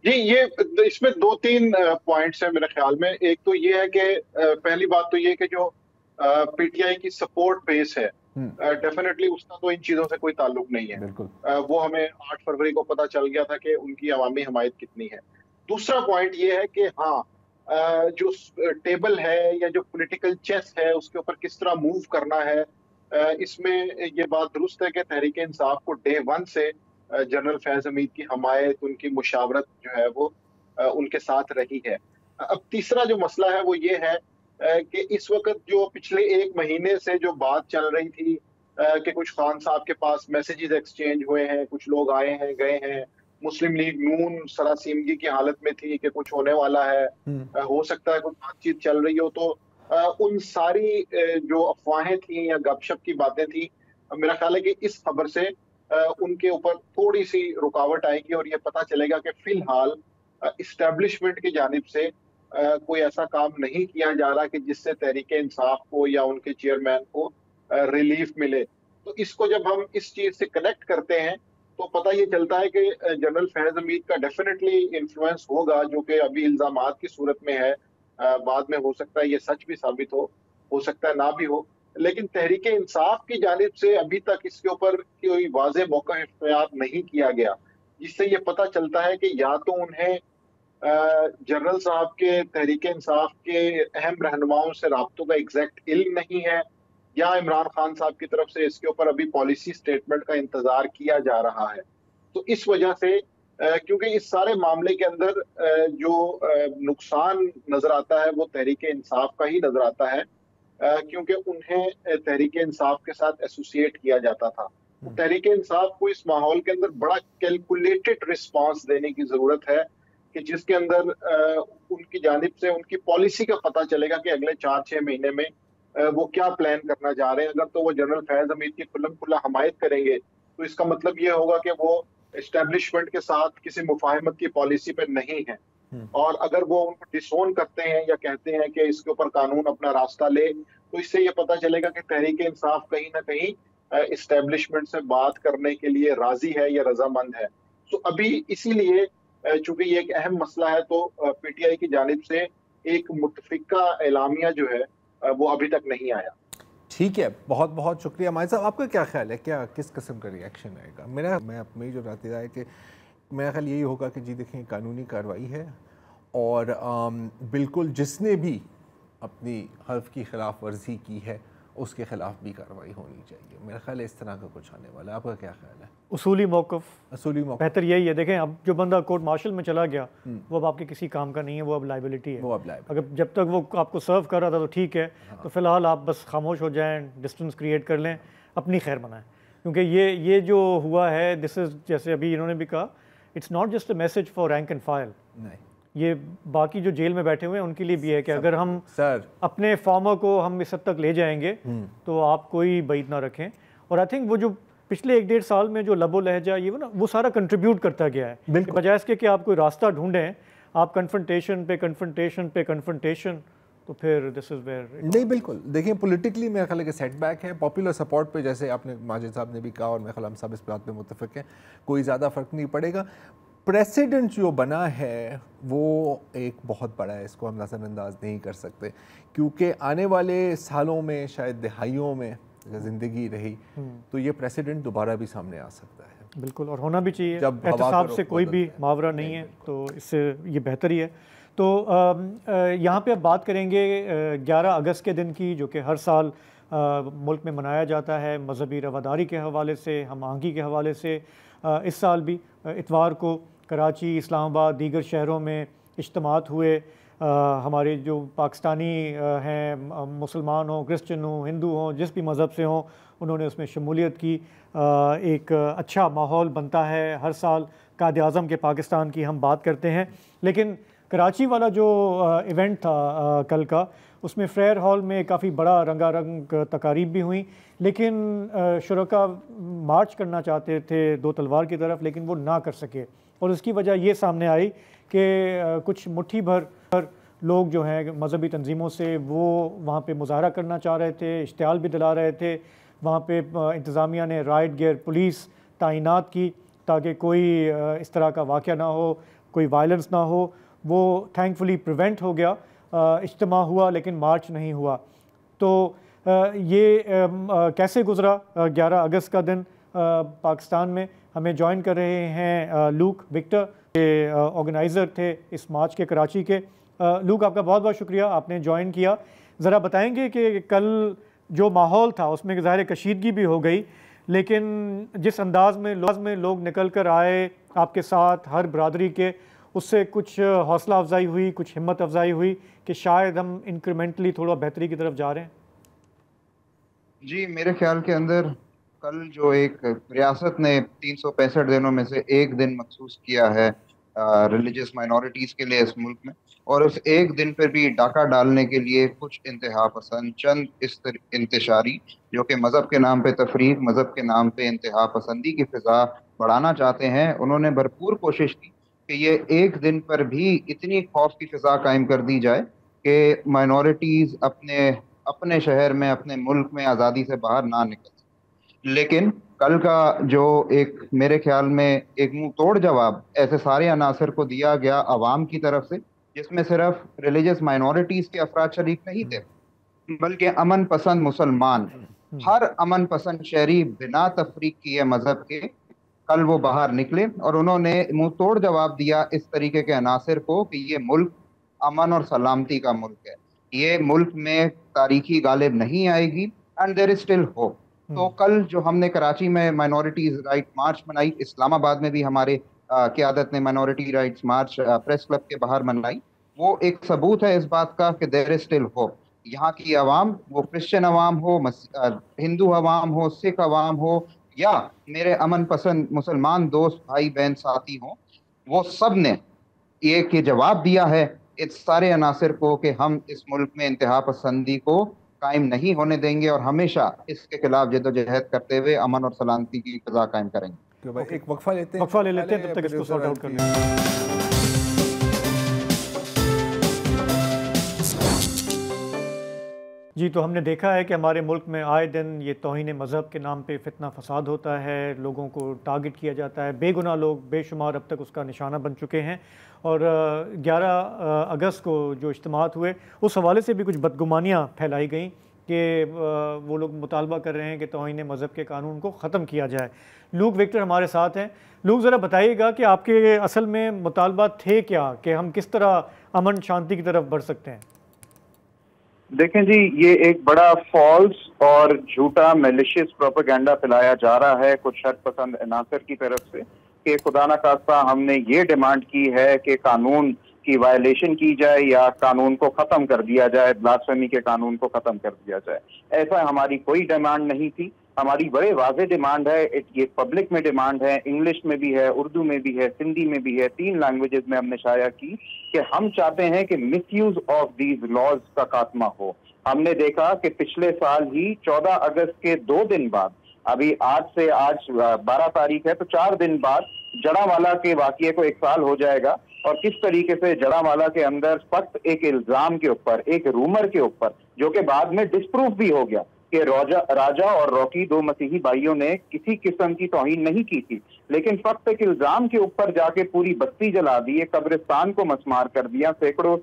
जी, ये इसमें 2-3 पॉइंट्स हैं मेरे ख्याल में। एक तो ये है कि पहली बात तो ये कि जो पीटीआई की सपोर्ट बेस है, डेफिनेटली उसका तो इन चीजों से कोई ताल्लुक नहीं है। बिल्कुल वो हमें 8 फरवरी को पता चल गया था कि उनकी अवामी हमायत कितनी है। दूसरा पॉइंट ये है कि हाँ, जो टेबल है या जो पॉलिटिकल चेस है उसके ऊपर किस तरह मूव करना है, इसमें ये बात दुरुस्त है कि तहरीक इंसाफ को डे 1 से जनरल फैज हमीद की हमायत, उनकी मुशावरत जो है वो उनके साथ रही है। अब तीसरा जो मसला है वो ये है कि इस वक्त जो पिछले 1 महीने से जो बात चल रही थी कि कुछ खान साहब के पास मैसेजेस एक्सचेंज हुए हैं, कुछ लोग आए हैं गए हैं, मुस्लिम लीग नून सरासीमगी की हालत में थी कि कुछ होने वाला है, हो सकता है कुछ बातचीत चल रही हो, तो उन सारी जो अफवाहें थी या गपशप की बातें थी, मेरा ख्याल है कि इस खबर से उनके ऊपर थोड़ी सी रुकावट आएगी और ये पता चलेगा कि फिलहाल इस्टेब्लिशमेंट की जानिब से कोई ऐसा काम नहीं किया जा रहा कि जिससे तहरीके इंसाफ को या उनके चेयरमैन को रिलीफ मिले। तो इसको जब हम इस चीज से कनेक्ट करते हैं तो पता ये चलता है कि जनरल फैज हमीद का डेफिनेटली इन्फ्लुएंस होगा, जो कि अभी इल्जामात की सूरत में है। बाद में हो सकता है ये सच भी साबित हो सकता है ना भी हो, लेकिन तहरीके इंसाफ की जानिब से अभी तक इसके ऊपर कोई वाज़ेह मौक़िफ़ इख्तियार नहीं किया गया, जिससे ये पता चलता है कि या तो उन्हें जनरल साहब के तहरीके इंसाफ के अहम रहनुमाओं से राब्तों का एग्जैक्ट इल्म नहीं है, या इमरान खान साहब की तरफ से इसके ऊपर अभी पॉलिसी स्टेटमेंट का इंतजार किया जा रहा है। तो इस वजह से क्योंकि इस सारे मामले के अंदर जो नुकसान नजर आता है वो तहरीके इंसाफ का ही नजर आता है, क्योंकि उन्हें तहरीके इंसाफ के साथ एसोसिएट किया जाता था। तो तहरीके इंसाफ को इस माहौल के अंदर बड़ा कैलकुलेटेड रिस्पांस देने की जरूरत है कि जिसके अंदर उनकी जानिब से उनकी पॉलिसी का पता चलेगा कि अगले 4-6 महीने में वो क्या प्लान करना चाह रहे हैं। अगर तो वो जनरल फैज हमीद की खुल्लम खुल्ला हमायत करेंगे तो इसका मतलब ये होगा कि वो एस्टेब्लिशमेंट के साथ किसी मुफाहमत की पॉलिसी पे नहीं है, और अगर वो उनको डिसोन करते हैं या कहते हैं कि इसके ऊपर कानून अपना रास्ता ले, तो इससे ये पता चलेगा कि तहरीक इंसाफ कहीं ना कहीं एस्टेब्लिशमेंट से बात करने के लिए राजी है या रजामंद है। तो अभी इसीलिए चूंकि ये एक अहम मसला है, तो पीटीआई की जानिब से एक मुतफिका एलामिया जो है वो अभी तक नहीं आया। ठीक है, बहुत बहुत शुक्रिया माहिर साहब। आपका क्या ख्याल है, क्या किस किस्म का रिएक्शन आएगा? मैं अपनी जो राय है कि मेरा ख्याल यही होगा कि जी देखें, कानूनी कार्रवाई है और बिल्कुल जिसने भी अपनी हल्फ की खिलाफ वर्जी की है उसके खिलाफ भी कार्रवाई होनी चाहिए। मेरा ख्याल है इस तरह का कुछ आने वाला है। आपका क्या ख्याल है? उसूली मौक़िफ़ बेहतर यही है। देखें, अब जो बंदा कोर्ट मार्शल में चला गया वो अब आपके किसी काम का नहीं है, वो अब लाइबिलिटी है। वो अब अगर जब तक वो आपको सर्व कर रहा था तो ठीक है। हाँ। तो फिलहाल आप बस खामोश हो जाएं, डिस्टेंस क्रिएट कर लें, अपनी खैर मनाएं, क्योंकि ये जो हुआ है, दिस इज़, जैसे अभी इन्होंने भी कहा, it's not just a message for rank and file. नहीं, ये बाकी जो जेल में बैठे हुए हैं उनके लिए भी है कि अगर हम अपने फॉर्मर को हम इस हद तक ले जाएंगे तो आप कोई बैद ना रखें। और आई थिंक वो जो पिछले 1-1.5 साल में जो लबो लहजा ये वो सारा कंट्रीब्यूट करता गया है, बजाय इसके कि आप कोई रास्ता ढूंढें, आप कन्फ्रंटेशन पे कन्फ्रंटेशन पे कन्फ्रंटेशन, तो फिर दिस इज वेयर नहीं। बिल्कुल, देखिए पॉलिटिकली मेरा ख्याल है कि सेटबैक है। पॉपुलर सपोर्ट पे जैसे आपने माजिद साहब ने भी कहा और मेरे ख्याल हम सब इस बात पे मुत्तफिक हैं, कोई ज़्यादा फ़र्क नहीं पड़ेगा। प्रेसिडेंट जो बना है वो एक बहुत बड़ा है, इसको हम नज़रअंदाज नहीं कर सकते, क्योंकि आने वाले सालों में, शायद दिहाइयों में अगर ज़िंदगी रही तो ये प्रेसिडेंट दोबारा भी सामने आ सकता है। बिल्कुल, और होना भी चाहिए। जब एहतसाब से कोई भी मुहावरा नहीं है तो इससे ये बेहतर ही है। तो यहाँ पे अब बात करेंगे 11 अगस्त के दिन की, जो कि हर साल मुल्क में मनाया जाता है मजहबी रवादारी के हवाले से, हम आहंगी के हवाले से। इस साल भी इतवार को कराची, इस्लामाबाद, दीगर शहरों में इज्तिमात हुए। हमारे जो पाकिस्तानी हैं, मुसलमान हों, क्रिश्चियन हों, हिंदू हों, जिस भी मज़हब से हों, उन्होंने उसमें शमूलियत की। एक अच्छा माहौल बनता है हर साल। कायद आज़म के पाकिस्तान की हम बात करते हैं, लेकिन कराची वाला जो इवेंट था कल का, उसमें फ्रेयर हॉल में काफ़ी बड़ा रंगारंग तकारीब भी हुई, लेकिन शुरका मार्च करना चाहते थे दो तलवार की तरफ, लेकिन वो ना कर सके। और उसकी वजह ये सामने आई कि कुछ मुट्ठी भर लोग जो हैं मजहबी तंजीमों से, वो वहाँ पे मुजाहरा करना चाह रहे थे, इश्तिहाल भी दिला रहे थे। वहाँ पे इंतज़ामिया ने राइट गियर पुलिस तैनात की ताकि कोई इस तरह का वाक़या ना हो, कोई वायलेंस ना हो। वो थैंकफुली प्रिवेंट हो गया। इज्तिमा हुआ लेकिन मार्च नहीं हुआ। तो ये कैसे गुज़रा 11 अगस्त का दिन पाकिस्तान में? हमें ज्वाइन कर रहे हैं लूक विक्टर, के ऑर्गेनाइज़र थे इस मार्च के कराची के। लूक, आपका बहुत बहुत शुक्रिया, आपने ज्वाइन किया। ज़रा बताएंगे कि कल जो माहौल था उसमें ज़ाहिर कशीदगी भी हो गई, लेकिन जिस अंदाज में लोग निकल कर आए आपके साथ, हर बरादरी के, उससे कुछ हौसला अफजाई हुई, कुछ हिम्मत अफजाई हुई कि शायद हम इंक्रीमेंटली थोड़ा बेहतरी की तरफ जा रहे हैं। जी, मेरे ख्याल के अंदर कल जो एक रियासत ने 365 दिनों में से एक दिन मखसूस किया है, रिलीजियस माइनॉरिटीज के लिए इस मुल्क में, और उस एक दिन पर भी डाका डालने के लिए कुछ इंतहा पसंद चंद इंतशारी जो कि मज़हब के नाम पे तफरीक, मज़हब के नाम पे इंतहा पसंदी की फिजा बढ़ाना चाहते हैं, उन्होंने भरपूर कोशिश की कि ये एक दिन पर भी इतनी खौफ की फिजा कायम कर दी जाए कि माइनॉरिटीज अपने अपने शहर में, अपने मुल्क में आज़ादी से बाहर ना निकल सकें। लेकिन कल का जो एक मेरे ख्याल में एक मुंह तोड़ जवाब ऐसे सारे अनासर को दिया गया अवाम की तरफ से, जिसमें सिर्फ रिलीजियस माइनॉरिटीज के अफराद शरीक नहीं थे, बल्कि अमन पसंद मुसलमान, हर अमन पसंद शहरी बिना तफरीक किए मजहब के, कल वो बाहर निकले और उन्होंने मुंह तोड़ जवाब दिया इस तरीके के अनासर को कि ये मुल्क अमन और सलामती का मुल्क है, ये मुल्क में तारीखी गालिब नहीं आएगी, and there is still hope. तो कल जो हमने कराची में माइनॉरिटीज राइट मार्च मनाई, इस्लामाबाद में भी हमारे क़यादत ने माइनॉरिटी राइट्स मार्च प्रेस क्लब के बाहर मनाई, वो एक सबूत है इस बात का कि देयर इज स्टिल होप। यहाँ की आवाम, वो क्रिश्चियन आवाम हो, हिंदू आवाम हो, सिख आवाम हो, या मेरे अमन पसंद मुसलमान दोस्त भाई बहन साथी हों, वो सब ने एक जवाब दिया है इस सारे अनासर को कि हम इस मुल्क में इंतहा पसंदी को कायम नहीं होने देंगे और हमेशा इसके खिलाफ जद्दोजहद करते हुए अमन और सलामती की फिजा कायम करेंगे। तो भाई एक वक्फा लेते हैं, वक्फा ले लेते हैं, तब तक इसको सॉर्ट आउट कर लेंगे। जी, तो हमने देखा है कि हमारे मुल्क में आए दिन ये तौहीन मज़हब के नाम पे फितना फसाद होता है, लोगों को टारगेट किया जाता है, बेगुनाह लोग बेशुमार अब तक उसका निशाना बन चुके हैं। और 11 अगस्त को जो इज्तिमात हुए उस हवाले से भी कुछ बदगुमानियाँ फैलाई गई कि वो लोग मुतालबा कर रहे हैं कि तौहीन मज़हब के कानून को ख़त्म किया जाए। लूक विक्टर हमारे साथ हैं। लूक, ज़रा बताइएगा कि आपके असल में मुतालबा थे क्या, कि हम किस तरह अमन शांति की तरफ बढ़ सकते हैं? देखें जी, ये एक बड़ा फॉल्स और झूठा मैलिशियस प्रोपेगेंडा फैलाया जा रहा है कुछ शर्त पसंद अनासर की तरफ से कि खुदा ना खास्ता हमने ये डिमांड की है कि कानून की वायलेशन की जाए या कानून को खत्म कर दिया जाए, ब्लास्फेमी के कानून को खत्म कर दिया जाए। ऐसा हमारी कोई डिमांड नहीं थी। हमारी बड़े वाज़ेह डिमांड है, ये पब्लिक में डिमांड है, इंग्लिश में भी है, उर्दू में भी है, सिंधी में भी है, 3 लैंग्वेजेस में हमने शाया की कि हम चाहते हैं कि मिसयूज ऑफ दीज लॉज का खात्मा हो। हमने देखा कि पिछले साल ही 14 अगस्त के 2 दिन बाद, अभी आज 12 तारीख है, तो 4 दिन बाद जड़ावाला के वाकये को 1 साल हो जाएगा। और किस तरीके से जड़ावाला के अंदर फक्त एक इल्जाम के ऊपर, एक रूमर के ऊपर, जो कि बाद में डिस्प्रूव भी हो गया कि राजा और रॉकी 2 मसीही भाइयों ने किसी किस्म की तौहीन नहीं की थी, लेकिन फक्त एक इल्जाम के ऊपर जाके पूरी बस्ती जला दी, एक कब्रिस्तान को मसमार कर दिया, सैकड़ों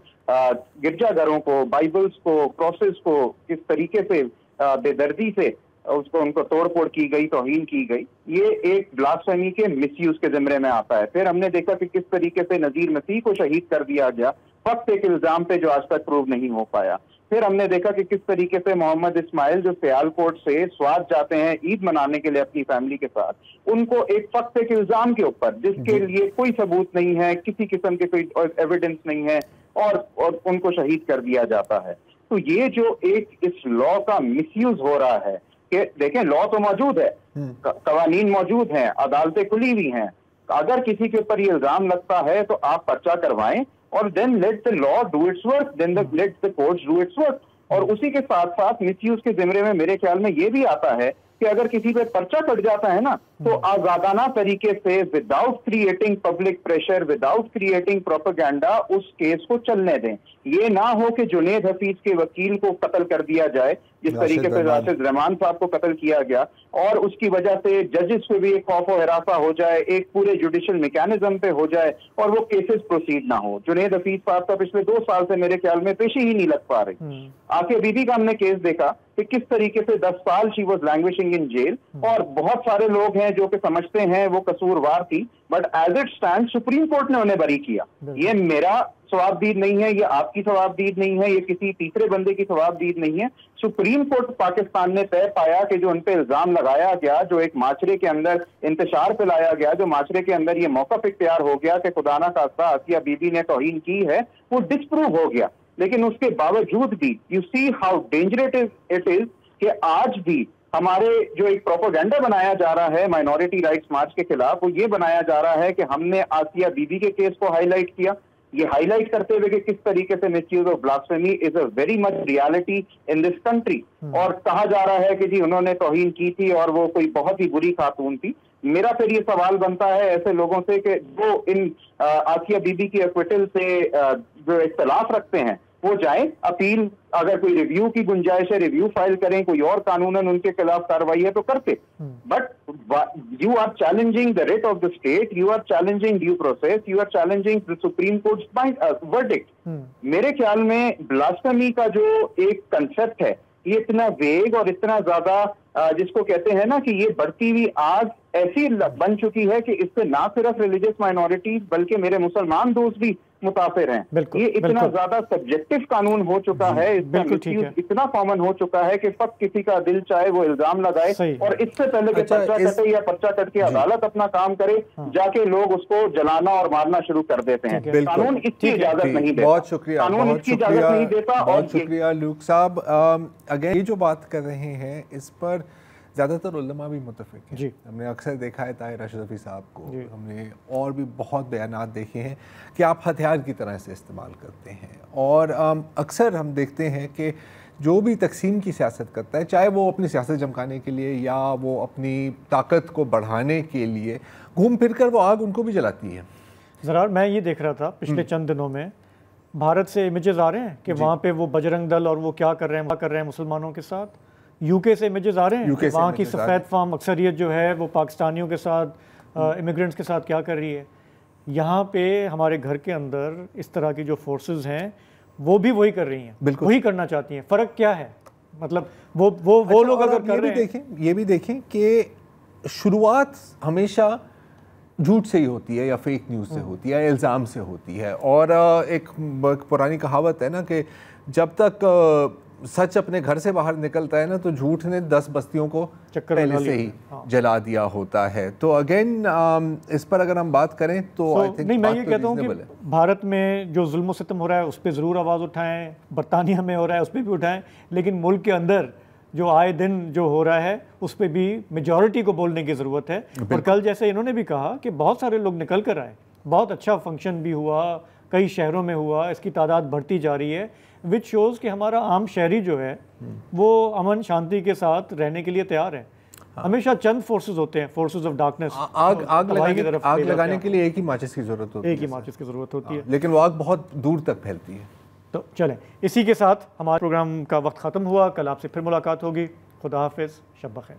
गिरजाघरों को, बाइबल्स को, क्रॉसेस को किस तरीके से बेदर्दी से उनको तोड़फोड़ की गई, तौहीन की गई, ये एक ब्लास्फेमी के मिसयूज के जिम्मे में आता है। फिर हमने देखा कि किस तरीके से नजीर मसीह को शहीद कर दिया गया फक्त एक इल्जाम पे जो आज तक प्रूव नहीं हो पाया। फिर हमने देखा कि किस तरीके से मोहम्मद इस्माइल जो सियालकोट से स्वात जाते हैं ईद मनाने के लिए अपनी फैमिली के साथ, उनको एक फक्त एक इल्जाम के ऊपर जिसके लिए कोई सबूत नहीं है, किसी किस्म के कोई एविडेंस नहीं है, और उनको शहीद कर दिया जाता है। तो ये जो एक इस लॉ का मिसयूज हो रहा है कि देखें, लॉ तो मौजूद है, कवानीन मौजूद हैं, अदालतें खुली हुई हैं, अगर किसी के ऊपर ये इल्जाम लगता है तो आप पर्चा करवाएं और then let the law do its work, then let the courts do its work. और उसी के साथ साथ मिसयूज के जिम्मे में मेरे ख्याल में ये भी आता है कि अगर किसी पे पर्चा कट जाता है ना, तो आजादाना तरीके से without creating public pressure, without creating propaganda उस केस को चलने दें। ये ना हो कि जुनेद हफीज के वकील को कत्ल कर दिया जाए जिस तरीके से राशिद रहमान साहब को कत्ल किया गया, और उसकी वजह से जजेस को भी एक खौफ और हिरासा हो जाए, एक पूरे जुडिशियल मैकेनिज्म पे हो जाए और वो केसेस प्रोसीड ना हो। जुनेद हफीज साहब का पिछले 2 साल से मेरे ख्याल में पेशी ही नहीं लग पा रही। आसिया बीबी का हमने केस देखा कि किस तरीके से 10 साल she was languishing in jail, और बहुत सारे लोग हैं जो कि समझते हैं वो कसूरवार थी, but as it stand supreme court ने उन्हें बरी किया। ये मेरा सवाबदीद नहीं है, ये आपकी सवाबदीद नहीं है, ये किसी तीसरे बंदे की सवाबदीद नहीं है। सुप्रीम कोर्ट पाकिस्तान ने तय पाया कि जो उन पे इल्जाम लगाया गया, जो एक माशरे के अंदर इंतशार फैलाया गया, जो माशरे के अंदर ये मौक़िफ़ इख्तियार हो गया कि खुदा ना खास्ता आसिया बीबी ने तौहीन की है, वो डिस्प्रूव हो गया। लेकिन उसके बावजूद भी you see how dangerous it is कि आज भी हमारे जो एक प्रोपेगेंडा बनाया जा रहा है माइनॉरिटी राइट्स मार्च के खिलाफ, वो ये बनाया जा रहा है कि हमने आसिया बीबी के केस को हाईलाइट किया, ये हाईलाइट करते हुए कि किस तरीके से misuse of blasphemy is a very much reality in this country, और कहा जा रहा है कि जी उन्होंने तौहीन की थी और वो कोई बहुत ही बुरी खातून थी। मेरा फिर ये सवाल बनता है ऐसे लोगों से कि जो इन आसिया बीबी की एक्विटल से जो इख्तलाफ रखते हैं, वो जाएं अपील, अगर कोई रिव्यू की गुंजाइश है रिव्यू फाइल करें, कोई और कानूनन उनके खिलाफ कार्रवाई है तो करते, but you are challenging the writ of the state, you are challenging due process, you are challenging the supreme court verdict. मेरे ख्याल में ब्लास्फेमी का जो एक कंसेप्ट है ये इतना वेग और इतना ज्यादा जिसको कहते हैं ना कि ये बढ़ती हुई आग ऐसी बन चुकी है कि इससे ना सिर्फ रिलीजियस माइनॉरिटीज बल्कि मेरे मुसलमान दोस्त भी मुताफिर हैं। ये इतना ज्यादा सब्जेक्टिव कानून हो चुका है, इसका मिसयूज इतना कॉमन हो चुका है कि फक्त किसी का दिल चाहे वो इल्जाम लगाए और इससे पहले कि पर्चा कटे या पर्चा कट के अदालत अपना काम करे, जाके लोग उसको जलाना और मारना शुरू कर देते हैं। कानून इसकी इजाजत नहीं देता। बहुत शुक्रिया, कानून इसकी इजाजत नहीं देता। बहुत शुक्रिया लूक साहब। अगेन ये जो बात कर रहे हैं इस पर ज़्यादातर उलमा भी मुतफिक हैं। हमने अक्सर देखा है ताहिर अशरफी साहब को, हमने और भी बहुत बयानात देखे हैं कि आप हथियार की तरह से इस्तेमाल करते हैं, और अक्सर हम देखते हैं कि जो भी तकसीम की सियासत करता है, चाहे वो अपनी सियासत चमकाने के लिए या वो अपनी ताकत को बढ़ाने के लिए, घूम फिर कर वो आग उनको भी जलाती है। ज़रा मैं ये देख रहा था पिछले चंद दिनों में भारत से इमेजेस आ रहे हैं कि वहाँ पे वो बजरंग दल और वो क्या कर रहे हैं मुसलमानों के साथ। यूके से इमेजेस आ रहे हैं कि वहाँ की सफ़ेद फार्म अक्सरियत जो है वो पाकिस्तानियों के साथ इमिग्रेंट्स के साथ क्या कर रही है। यहाँ पे हमारे घर के अंदर इस तरह की जो फोर्सेस हैं वो भी वही कर रही हैं, वही करना चाहती हैं। फ़र्क क्या है? मतलब वो लोग अगर कर रहे हैं, ये भी देखें कि शुरुआत हमेशा झूठ से ही होती है या फेक न्यूज़ से होती है, इल्ज़ाम से होती है। और एक पुरानी कहावत है ना कि जब तक सच अपने घर से बाहर निकलता है ना तो झूठ ने 10 बस्तियों को पहले से ही जला दिया होता है। तो अगेन इस पर अगर हम बात करें तो आई थिंक नहीं, मैं ये कहता हूँ कि भारत में जो जुल्म सितम हो रहा है उस पर ज़रूर आवाज़ उठाएं, बरतानिया में हो रहा है उस पर भी उठाएं, लेकिन मुल्क के अंदर जो आए दिन जो हो रहा है उस पर भी मेजॉरिटी को बोलने की ज़रूरत है। और कल जैसे इन्होंने भी कहा कि बहुत सारे लोग निकल कर आए, बहुत अच्छा फंक्शन भी हुआ, कई शहरों में हुआ, इसकी तादाद बढ़ती जा रही है, विच शोज़ कि हमारा आम शहरी जो है वो अमन शांति के साथ रहने के लिए तैयार है। हमेशा चंद फोर्सेस होते हैं, फोर्सेस ऑफ डार्कनेस, आग लगाने के लिए एक ही माचिस की ज़रूरत होती है, एक ही माचिस की ज़रूरत होती है, लेकिन वो आग बहुत दूर तक फैलती है। तो चलें, इसी के साथ हमारे प्रोग्राम का वक्त ख़त्म हुआ। कल आपसे फिर मुलाकात होगी। खुदा हाफिज़, शब बख़ैर।